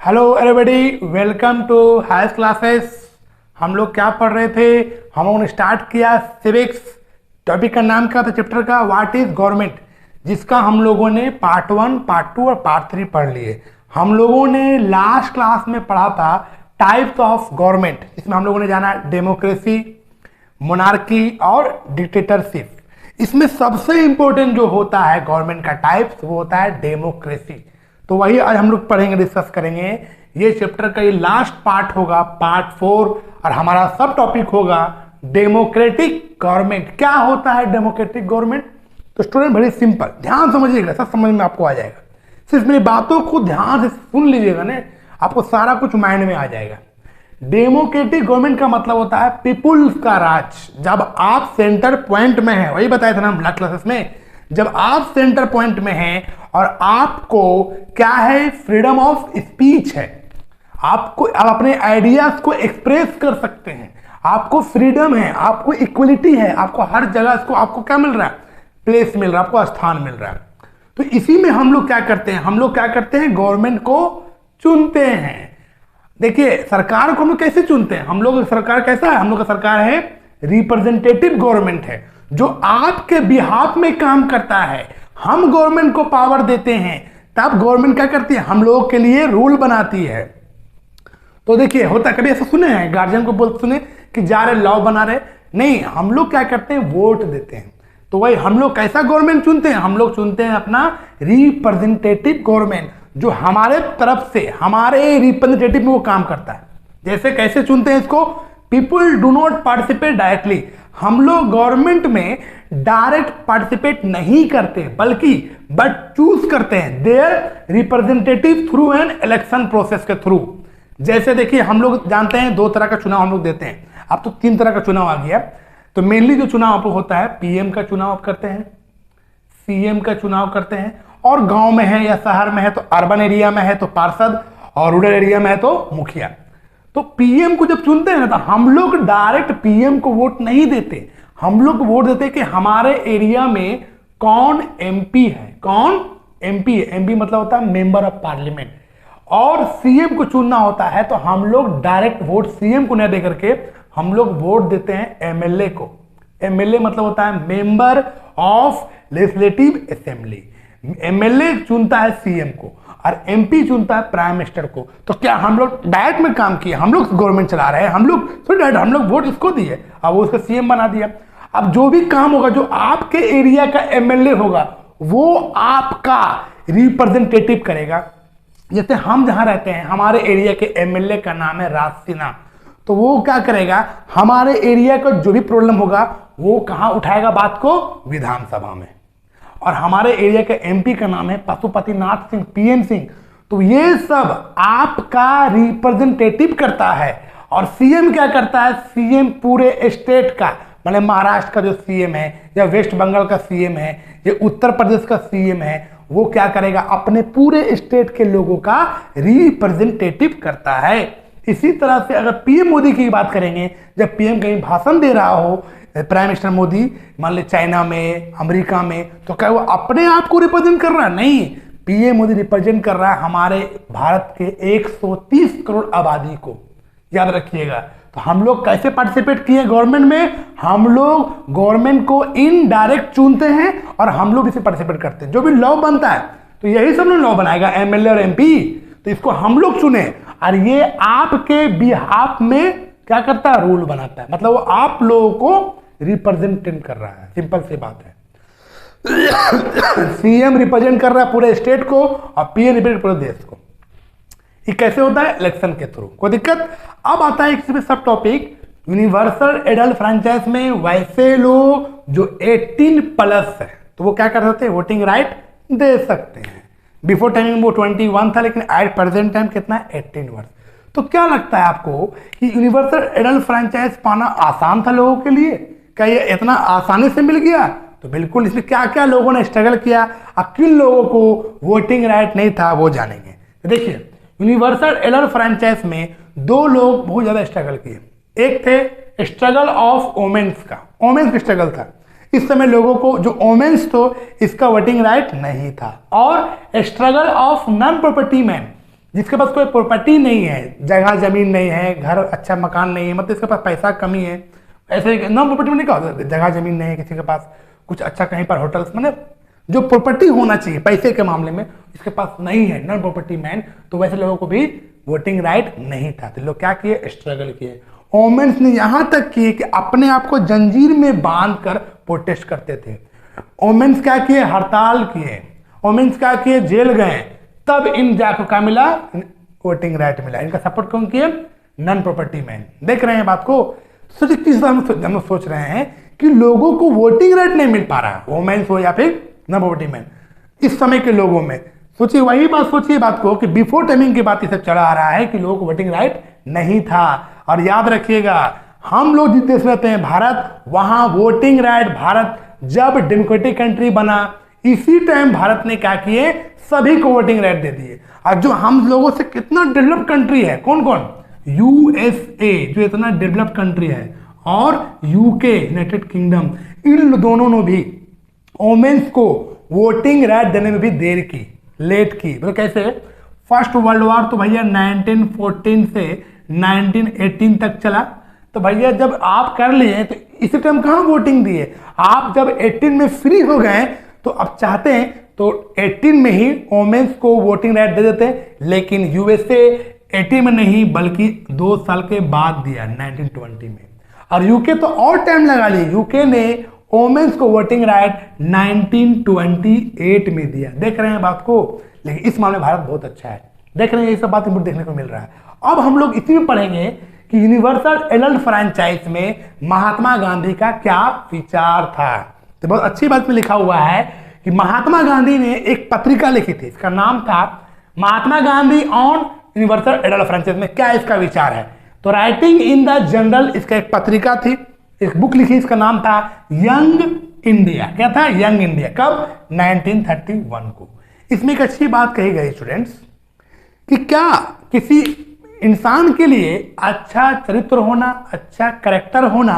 Hello everybody, welcome to higher classes. हम लोग क्या पढ़ रहे थे? हम लोगों ने स्टार्ट किया सिविक्स। टॉपिक का नाम क्या था चैप्टर का? व्हाट इज गवर्नमेंट, जिसका हम लोगों ने पार्ट 1, पार्ट 2 और पार्ट 3 पढ़ लिए। हम लोगों ने लास्ट क्लास में पढ़ा था टाइप्स ऑफ गवर्नमेंट। इसमें हम लोगों ने जाना डेमोक्रेसी, मोनार्की और डिक्टेटरशिप। इसमें सबसे इंपॉर्टेंट जो होता है गवर्नमेंट का टाइप्स, वो होता है डेमोक्रेसी। तो वही आज हम लोग पढ़ेंगे, डिस्कस करेंगे। ये चैप्टर का ये लास्ट पार्ट होगा, पार्ट 4, और हमारा सब टॉपिक होगा डेमोक्रेटिक गवर्नमेंट। क्या होता है डेमोक्रेटिक गवर्नमेंट? तो स्टूडेंट वेरी सिंपल, ध्यान समझिएगा, सब समझ में आपको आ जाएगा। सिर्फ मेरी बातों को ध्यान से सुन लीजिएगा ना, आपको सारा कुछ माइंड में आ जाएगा। डेमोक्रेटिक गवर्नमेंट का मतलब होता है पीपुल्स का राज। जब आप सेंटर पॉइंट में हैं, वही बताया था ना हम लास्ट क्लासेस में, जब आप सेंटर पॉइंट में हैं और आपको क्या है, फ्रीडम ऑफ स्पीच है, आपको आप अपने आइडियाज को एक्सप्रेस कर सकते हैं, आपको फ्रीडम है, आपको इक्वलिटी है, आपको हर जगह इसको आपको क्या मिल रहा है, प्लेस मिल रहा है, आपको स्थान मिल रहा है। तो इसी में हम लोग क्या करते हैं, हम लोग क्या करते हैं, गवर्नमेंट को चुनते हैं। देखिए सरकार को हम लोग कैसे चुनते हैं, हम लोग सरकार कैसा है, हम लोग का सरकार है रिप्रेजेंटेटिव गवर्नमेंट है, जो आपके बिहाफ में काम करता है। हम गवर्नमेंट को पावर देते हैं, तब गवर्नमेंट क्या करती है, हम लोगों के लिए रूल बनाती है। तो देखिए होता, कभी ऐसा सुने हैं गार्जियन को बोलते सुने कि जा रहे लॉ बना रहे? नहीं, हम लोग क्या करते हैं, वोट देते हैं। तो वही हम लोग कैसा गवर्नमेंट चुनते हैं, हम लोग चुनते हैं अपना रिप्रेजेंटेटिव गवर्नमेंट, जो हमारे तरफ से हमारे रिप्रेजेंटेटिव में वो काम करता है। जैसे कैसे चुनते हैं इसको, people do not participate directly. हम लोग गवर्नमेंट में डायरेक्ट पार्टिसिपेट नहीं करते, बल्कि बट चूज करते हैं their representative through an election process के थ्रू। जैसे देखिए हम लोग जानते हैं 2 तरह का चुनाव हम लोग देते हैं, अब तो 3 तरह का चुनाव आ गया। तो मेनली जो चुनाव आप होता है, पीएम का चुनाव करते हैं, सीएम का चुनाव करते हैं, और गांव में है या शहर में है तो अर्बन एरिया में है तो पार्षद, और रूरल एरिया में है तो मुखिया। तो पीएम को जब चुनते हैं ना, तो हम लोग डायरेक्ट पीएम को वोट नहीं देते, हम लोग वोट देते हैं कि हमारे एरिया में कौन एमपी है, कौन एमपी है। एमपी मतलब होता है मेंबर ऑफ पार्लियामेंट। और सीएम को चुनना होता है तो हम लोग डायरेक्ट वोट सीएम को नहीं दे करके हम लोग वोट देते हैं एमएलए को। एमएलए मतलब होता है member of legislative assembly. MLA चुनता है सीएम को और एमपी चुनता है प्राइम मिनिस्टर को। तो क्या हम लोग डायरेक्ट में काम किए, हम लोग गवर्नमेंट चला रहे हैं, हम लोग डायरेक्ट हम लोग वोट इसको दिए, अब वो उसका सीएम बना दिया। अब जो भी काम होगा, जो आपके एरिया का एमएलए होगा, वो आपका रिप्रेजेंटेटिव करेगा। जैसे हम जहां रहते हैं, हमारे एरिया के एमएलए का नाम है राज सिन्हा, तो वो क्या करेगा, हमारे एरिया का जो भी प्रॉब्लम होगा वो कहां उठाएगा बात को, विधानसभा में। और हमारे एरिया के एमपी का नाम है पशुपतिनाथ सिंह, पीएन सिंह। तो ये सब आपका रिप्रेजेंटेटिव करता है। और सीएम क्या करता है, सीएम पूरे स्टेट का, मतलब महाराष्ट्र का जो सीएम है, या वेस्ट बंगाल का सीएम है, या उत्तर प्रदेश का सीएम है, वो क्या करेगा, अपने पूरे स्टेट के लोगों का रिप्रेजेंटेटिव करता है। इसी तरह से अगर पीएम मोदी की बात करेंगे, जब पीएम कहीं भाषण दे रहा हो, प्राइम मिनिस्टर मोदी मान ली चाइना में, अमेरिका में, तो क्या वो अपने आप को रिप्रेजेंट कर रहा है? नहीं, पीएम मोदी रिप्रेजेंट कर रहा है हमारे भारत के 130 करोड़ आबादी को। याद रखिएगा। तो हम लोग कैसे पार्टिसिपेट किए गवर्नमेंट में, हम लोग गवर्नमेंट को इनडायरेक्ट चुनते हैं और हम लोग इसे पार्टिसिपेट करते हैं। जो भी लॉ बनता है तो यही सब लॉ बनाएगा, एमएलए और एमपी, तो इसको हम लोग चुने और ये आपके बिहाफ में क्या करता है, रूल बनाता है। मतलब वो आप लोगों को रिप्रेजेंट कर रहा है, सिंपल सी बात है। सीएम रिप्रेजेंट कर रहा है पूरे स्टेट को और पीएम रिप्रेजेंट पूरे देश को। ये कैसे होता है, इलेक्शन के थ्रू। कोई दिक्कत? अब आता है इसमें सब टॉपिक, यूनिवर्सल एडल्ट फ्रेंचाइज में वैसे लोग जो 18+ है, तो वो क्या कर सकते हैं, वोटिंग राइट दे सकते हैं। बिफोर टाइमिंग वो 21 था, लेकिन एट प्रेजेंट टाइम कितना है, 18 वर्ष। तो क्या लगता है आपको कि यूनिवर्सल एडल्ट फ्रेंचाइज पाना आसान था लोगों के लिए? क्या ये इतना आसानी से मिल गया? तो बिल्कुल, इसमें क्या क्या लोगों ने स्ट्रगल किया और किन लोगों को वोटिंग राइट नहीं था, वो जानेंगे। तो देखिए यूनिवर्सल एडल्ट फ्रेंचाइज में 2 लोग बहुत ज्यादा स्ट्रगल किए। एक थे स्ट्रगल ऑफ वोमेन्स का, वोमेन्स का स्ट्रगल था। इस समय लोगों को जो वोमेन्स तो इसका वोटिंग राइट नहीं था। और struggle of non property man, जिसके पास कोई प्रॉपर्टी नहीं है, जगह जमीन नहीं है, घर अच्छा मकान नहीं है, मतलब इसके पास पैसा कमी है, ऐसे नॉन प्रॉपर्टी में नहीं कहा, जगह जमीन नहीं है किसी के पास, कुछ अच्छा कहीं पर होटल्स, मतलब जो प्रॉपर्टी होना चाहिए पैसे के मामले में इसके पास नहीं है, नॉन प्रॉपर्टी मैन, तो वैसे लोगों को भी वोटिंग राइट नहीं था। तो लोग क्या किए, स्ट्रगल किए। वोमेन्स ने यहां तक किए कि अपने आप को जंजीर में बांध कर प्रोटेस्ट करते थे। वोमेन्स क्या किए, हड़ताल किए, वोमेन्स क्या किए, जेल गए, तब इन जाको क्या मिला, वोटिंग राइट मिला। इनका सपोर्ट कौन किए, नॉन प्रॉपर्टी मैन। देख रहे हैं बात को, सोचिए किस हम सोच रहे हैं कि लोगों को वोटिंग राइट नहीं मिल पा रहा, वोमेन्स हो या फिर नॉन प्रॉपर्टी मैन, इस समय के लोगों में। सोचिए वही बात, सोचिए बात को कि बिफोर टाइमिंग की बात ये सब चला आ रहा है कि लोगों को वोटिंग राइट नहीं था। और याद रखिएगा, हम लोग जिस देश में रहते हैं भारत, वहां वोटिंग राइट, भारत जब डेमोक्रेटिक कंट्री बना इसी टाइम भारत ने क्या किए, सभी को वोटिंग राइट दे दिए। और जो हम लोगों से कितना डेवलप कंट्री है, कौन कौन, यूएसए जो इतना डेवलप कंट्री है, और यूके यूनाइटेड किंगडम, इन दोनों ने भी वोमेन्स को वोटिंग राइट देने में भी देर की, लेट की। मतलब कैसे, फर्स्ट वर्ल्ड वॉर तो भैया 1914 से 1918 तक चला, तो भैया जब आप कर लिए तो इसी टाइम कहां वोटिंग दिए, आप जब 18 में फ्री हो गए तो अब चाहते हैं तो 18 में ही वोमेन्स को वोटिंग राइट दे देते हैं। लेकिन यूएसए 18 में नहीं बल्कि 2 साल के बाद दिया, 1920 में। और यूके तो और टाइम लगा लिए, यूके ने वोमेन्स को वोटिंग राइट 1928 में दिया। देख रहे हैं बात को, लेकिन इस मामले में भारत बहुत अच्छा है। देख रहे हैं, ये सब बात इनको देखने को मिल रहा है। अब हम लोग इसी में पढ़ेंगे कि यूनिवर्सल एडल्ट फ्रैंचाइज में महात्मा गांधी का क्या विचार था। तो बहुत अच्छी बात में लिखा हुआ है कि महात्मा गांधी ने एक पत्रिका लिखी थी, इसका नाम था Mahatma Gandhi on universal adult franchise में क्या इसका विचार है। तो राइटिंग इन द जनरल, इसका एक पत्रिका थी, एक बुक लिखी, इसका नाम था यंग इंडिया। क्या था, यंग इंडिया। कब, 1931 को। इसमें एक अच्छी बात कही गई स्टूडेंट्स कि क्या किसी इंसान के लिए अच्छा चरित्र होना, अच्छा कैरेक्टर होना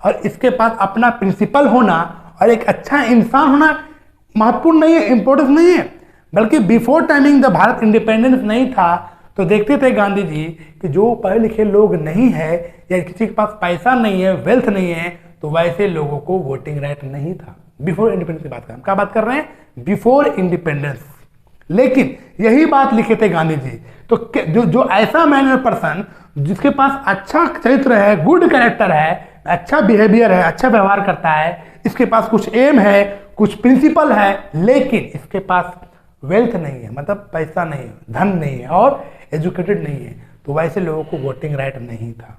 और इसके पास अपना प्रिंसिपल होना और एक अच्छा इंसान होना महत्वपूर्ण नहीं है, इंपॉर्टेंस नहीं है। बल्कि बिफोर टाइमिंग जब भारत इंडिपेंडेंस नहीं था तो देखते थे गांधी जी कि जो पढ़े लिखे लोग नहीं है या किसी के पास पैसा नहीं है, वेल्थ नहीं है, तो वैसे लोगों को वोटिंग राइट नहीं था। बिफोर इंडिपेंडेंस की बात कर, क्या बात कर रहे हैं, बिफोर इंडिपेंडेंस। लेकिन यही बात लिखे थे गांधी जी। तो जो ऐसा मैनर पर्सन जिसके पास अच्छा चरित्र है, गुड कैरेक्टर है, अच्छा बिहेवियर है, अच्छा व्यवहार करता है, इसके पास कुछ एम है, कुछ प्रिंसिपल है, लेकिन इसके पास वेल्थ नहीं है, मतलब पैसा नहीं है, धन नहीं है और एजुकेटेड नहीं है, तो वैसे लोगों को वोटिंग राइट नहीं था।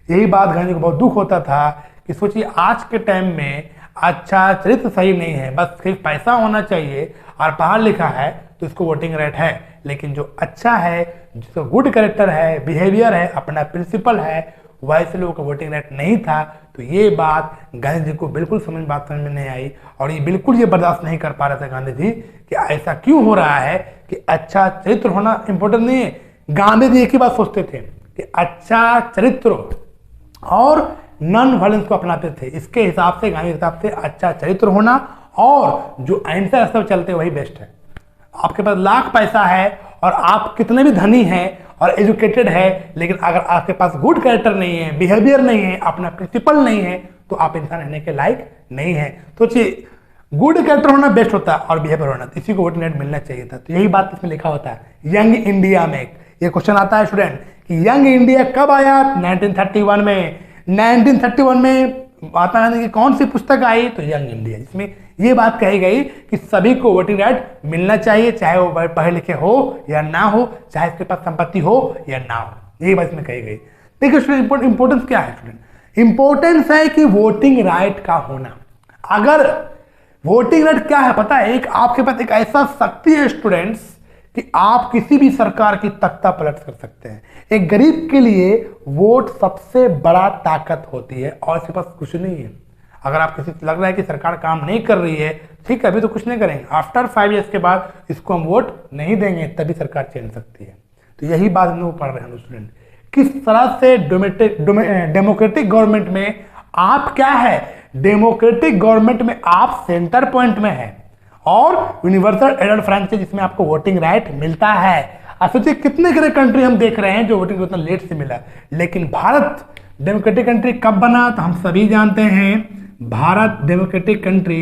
यही बात गांधी को बहुत दुख होता था कि सोचिए आज के टाइम में अच्छा चरित्र सही नहीं है, बस सिर्फ पैसा होना चाहिए और पढ़ा लिखा है तो इसको वोटिंग राइट है, लेकिन जो अच्छा है, जिसका गुड कैरेक्टर है, बिहेवियर है, अपना प्रिंसिपल है, वैसे लोगों का वोटिंग राइट नहीं था। तो ये बात गांधी जी को बिल्कुल समझ में नहीं आई और ये बिल्कुल ये बर्दाश्त नहीं कर पा रहे थे गांधी जी कि ऐसा क्यों हो रहा है कि अच्छा चरित्र होना इंपॉर्टेंट नहीं है। गांधी जी एक ही बात सोचते थे कि अच्छा चरित्र और नॉन वायलेंस को अपनाते थे। इसके हिसाब से, गांधी के हिसाब से अच्छा चरित्र होना और जो अहिंसा रास्ते पर चलते वही बेस्ट है। आपके पास लाख पैसा है और आप कितने भी धनी हैं और एजुकेटेड है, लेकिन अगर आपके पास गुड कैरेक्टर नहीं है, बिहेवियर नहीं है, अपना प्रिंसिपल नहीं है, तो आप इंसान रहने के लायक नहीं है। तो गुड कैरेक्टर होना बेस्ट होता है और बिहेवियर होना, तो इसी को वोटिंग राइट मिलना चाहिए था। तो यही बात इसमें लिखा होता है यंग इंडिया में। ये क्वेश्चन आता है स्टूडेंट कि यंग इंडिया कब आया, 1931 में। 1931 में महात्मा गांधी की कौन सी पुस्तक आई, तो यंग इंडिया, जिसमें ये बात कही गई कि सभी को वोटिंग राइट मिलना चाहिए, चाहे वो पढ़े लिखे हो या ना हो, चाहे इसके पास संपत्ति हो या ना हो। यही बात इसमें कही गई। देखिए स्टूडेंट, इंपॉर्टेंस क्या है स्टूडेंट, इंपॉर्टेंस है कि वोटिंग राइट का होना। अगर वोटिंग राइट क्या है पता है, एक आपके पास एक ऐसा शक्ति है स्टूडेंट्स कि आप किसी भी सरकार की तख्ता पलट कर सकते हैं। एक गरीब के लिए वोट सबसे बड़ा ताकत होती है और इसके पास कुछ नहीं है। अगर आप किसी लग रहा है कि सरकार काम नहीं कर रही है, ठीक है, अभी तो कुछ नहीं करेंगे, आफ्टर 5 ईयर्स के बाद इसको हम वोट नहीं देंगे, तभी सरकार चेंज सकती है। तो यही बात हम लोग पढ़ रहे हैं स्टूडेंट, किस तरह से डेमोक्रेटिक गवर्नमेंट में आप क्या है, डेमोक्रेटिक गवर्नमेंट में आप सेंटर पॉइंट में है और यूनिवर्सल एडल्ट फ्रैंचाइज जिसमें आपको वोटिंग राइट मिलता है। आप सोचिए कितने सारे कंट्री हम देख रहे हैं जो वोटिंग उतना लेट से मिला, लेकिन भारत डेमोक्रेटिक कंट्री कब बना तो हम सभी जानते हैं, भारत डेमोक्रेटिक कंट्री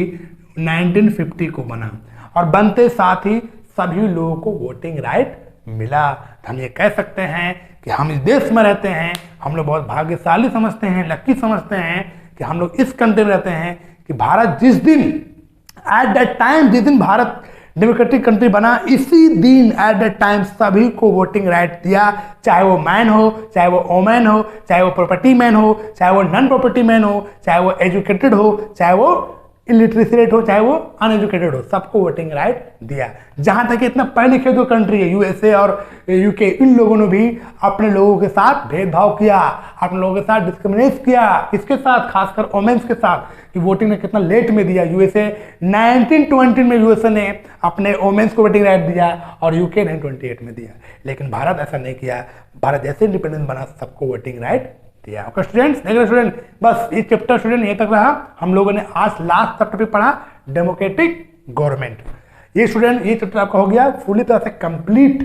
1950 को बना और बनते साथ ही सभी लोगों को वोटिंग राइट मिला। तो हम ये कह सकते हैं कि हम इस देश में रहते हैं, हम लोग बहुत भाग्यशाली समझते हैं, लकी समझते हैं कि हम लोग इस कंट्री में रहते हैं कि भारत जिस दिन एट दैट टाइम, जिस दिन भारत डेमोक्रेटिक कंट्री बना, इसी दिन एट दैट टाइम सभी को वोटिंग राइट दिया, चाहे वो मैन हो, चाहे वो वोमेन हो, चाहे वो प्रॉपर्टी मैन हो, चाहे वो नॉन प्रॉपर्टी मैन हो, चाहे वो एजुकेटेड हो, चाहे वो इलिटरेसी रेट हो, चाहे वो अनएजुकेटेड हो, सबको वोटिंग राइट दिया। जहां तक इतना पढ़े लिखे जो कंट्री है यूएसए और यूके, इन लोगों ने भी अपने लोगों के साथ भेदभाव किया, अपने लोगों के साथ डिस्क्रिमिनेट किया, किसके साथ, खासकर वोमेन्स के साथ, कि वोटिंग ने कितना लेट में दिया। यूएसए 1920 में यूएसए ने अपने वोमेन्स को वोटिंग राइट दिया और यूके 1928 में दिया, लेकिन भारत ऐसा नहीं किया। भारत जैसे इंडिपेंडेंस बना सबको वोटिंग राइट दिया। ओके स्टूडेंट्स, देख रहे स्टूडेंट, बस ये चैप्टर स्टूडेंट ये तक रहा। हम लोगों ने आज लास्ट चैप्टर पे पढ़ा डेमोक्रेटिक गवर्नमेंट। ये स्टूडेंट ये चैप्टर आपका हो गया पूरी तरह से कंप्लीट,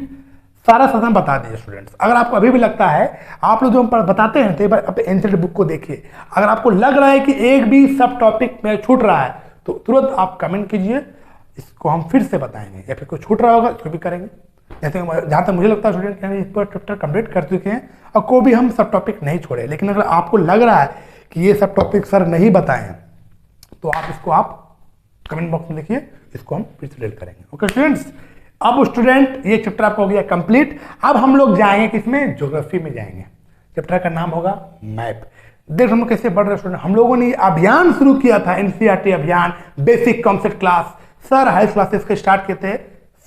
सारा सदन बता दीजिए स्टूडेंट्स। अगर आपको अभी भी लगता है, आप लोग जो हम बताते हैं तो एक बार अपने एनसीईआरटी बुक को देखिए, अगर आपको लग रहा है कि एक भी सब टॉपिक में छूट रहा है तो तुरंत आप कमेंट कीजिए, इसको हम फिर से बताएंगे, या फिर कोई छूट रहा होगा इसको भी करेंगे। जैसे जहाँ तक मुझे लगता है स्टूडेंट कि हम इस पर चैप्टर कंप्लीट कर चुके हैं और कोई भी हम सब टॉपिक नहीं छोड़े, लेकिन अगर आपको लग रहा है कि ये सब टॉपिक सर नहीं बताएं तो आप इसको आप कमेंट बॉक्स में लिखिए, इसको हम फिर से डिलीट करेंगे। ओके स्टूडेंट्स, अब स्टूडेंट ये चैप्टर आपका हो गया कंप्लीट। अब हम लोग जाएंगे किसमें, ज्योग्राफी में जाएंगे। चैप्टर का नाम होगा मैप। देख हम लोग कैसे बढ़ रहे स्टूडेंट, हम लोगों ने अभियान शुरू किया था, एनसीईआरटी अभियान, basic concept class, sir high classes के स्टार्ट किए थे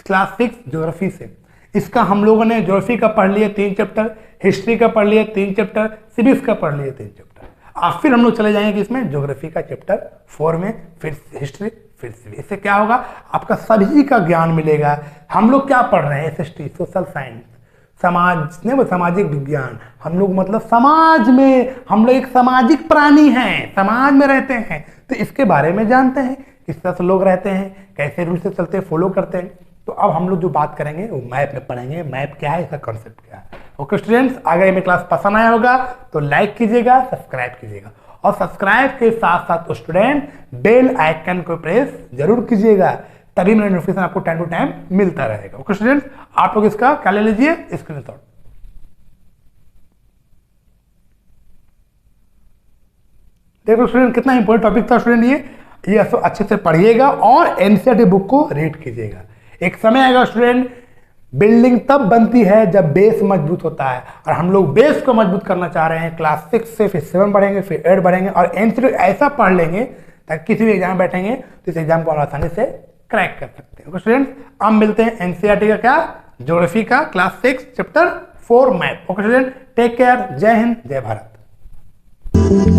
क्लास 6 ज्योग्राफी से। इसका हम लोगों ने ज्योग्राफी का पढ़ लिए 3 चैप्टर, हिस्ट्री का पढ़ लिए 3 चैप्टर, सिविक्स का पढ़ लिए 3 चैप्टर। अब फिर हम लोग चले जाएंगे इसमें ज्योग्राफी का चैप्टर 4 में, फिर हिस्ट्री, फिर सिविक्स। इससे क्या होगा, आपका सभी का ज्ञान मिलेगा। हम लोग क्या पढ़ रहे हैं, एसएसटी, सोशल साइंस, समाज ने सामाजिक विज्ञान। हम लोग मतलब समाज में, हम लोग एक सामाजिक प्राणी हैं, समाज में रहते हैं, तो इसके बारे में जानते हैं, किस तरह से लोग रहते हैं, कैसे रूल से चलते हैं, फॉलो करते हैं। तो अब हम लोग जो बात करेंगे वो मैप में पढ़ेंगे, मैप क्या है, इसका कॉन्सेप्ट क्या है। ओके स्टूडेंट्स, अगर ये क्लास पसंद आया होगा तो लाइक कीजिएगा, सब्सक्राइब कीजिएगा, और सब्सक्राइब के साथ साथ स्टूडेंट बेल आइकन को प्रेस जरूर कीजिएगा, तभी मेरा नोटिफिकेशन आपको टाइम टू टाइम मिलता रहेगा। ओके स्टूडेंट्स, आप लोग इसका क्या ले लीजिए, स्क्रीनशॉट। देखो स्टूडेंट कितना इंपॉर्टेंट टॉपिक था स्टूडेंट, ये अच्छे से पढ़िएगा और एनसीईआरटी बुक को रीड कीजिएगा। एक समय आएगा स्टूडेंट, बिल्डिंग तब बनती है जब बेस मजबूत होता है, और हम लोग बेस को मजबूत करना चाह रहे हैं। क्लास 6 से फिर 7 बढ़ेंगे, फिर 8 बढ़ेंगे, और एनसीईआरटी ऐसा पढ़ लेंगे ताकि किसी भी एग्जाम में बैठेंगे तो इस एग्जाम को आसानी से क्रैक कर सकते हैं। स्टूडेंट्स, अब मिलते हैं एनसीईआरटी का क्या, ज्योग्राफी का class 6 chapter 4 map. Okay student, take care, जय हिंद, जय भारत।